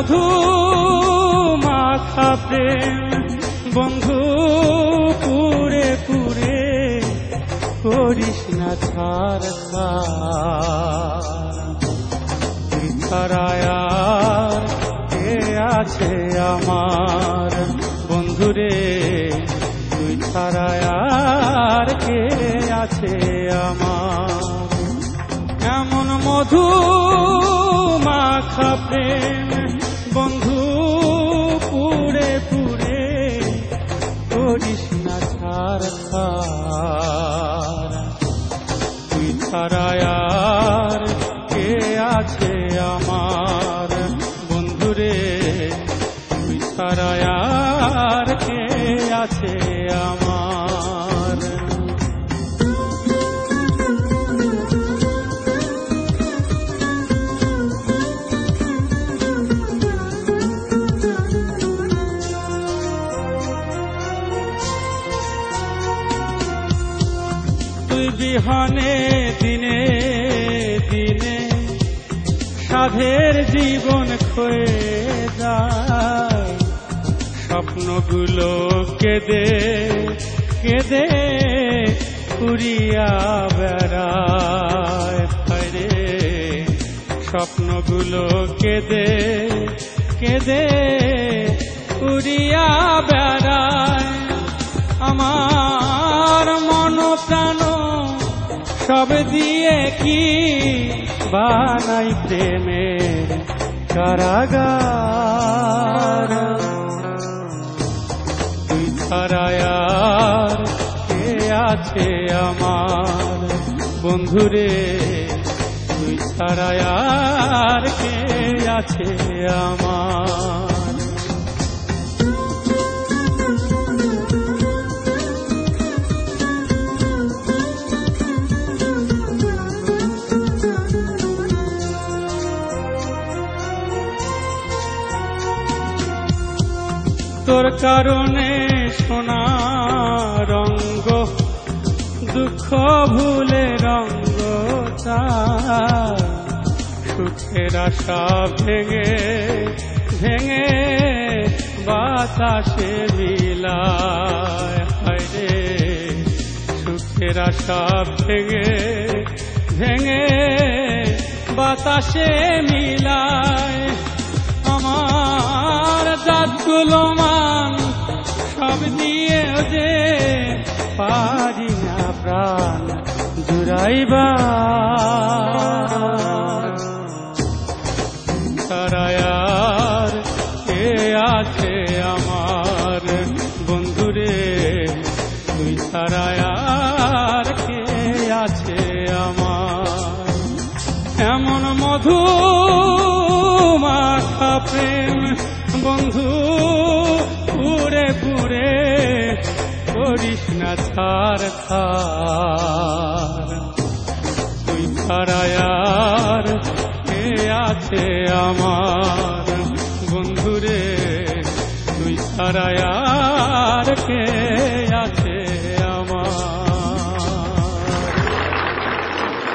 মধু মাখা প্রেম বন্ধু পুরে পুরে করিস না ছাড় তুই ছাড়া আর কে আছে আমার বন্ধুরে তুই ছাড়া আর কে আছে আমার এমন মধু মাখা প্রেম বন্ধু পুরে পুরে করিস না ছাড় তুই ছাড়া আর কে আছে আমার বন্ধুরে তুই ছাড়া আর কে আছে আমার তুই বিহনে দিনে দিনে সাধের জীবন ক্ষয়ে যায় স্বপ্নগুলো কেঁদে কেঁদে উড়িয়া বেড়ায় রে স্বপ্নগুলো কেঁদে কেঁদে উড়িয়া বেড়ায় আমার মন প্রাণ সব দিয়ে কি বানাই প্রেমের কারাগার তুই ছাড়া আর কে আছে আমার বন্ধুরে তুই ছাড়া আর কে আছে আমার তোর কারণে সোনা রঙ্গ দুঃখ ভুলে রঙ্গ চায় সুখের আশা ভেঙে ভেঙে বাতাসে বিলায় রে সুখের আশা ভেঙে ভেঙে বাতাসে মিলায় আমার জাতগুলো মান সব দিয়ে যে পারি না প্রাণ জুড়াইবা ছাড়া আর কে আছে আমার বন্ধুরে তুই ছাড়া আর কে আছে আমার এমন মধু মাখা প্রেম বন্ধু পুরে পুরে করিস না ছাড় তুই ছাড়া আর কে আছে আমার বন্ধুরে তুই ছাড়া আর কে আছে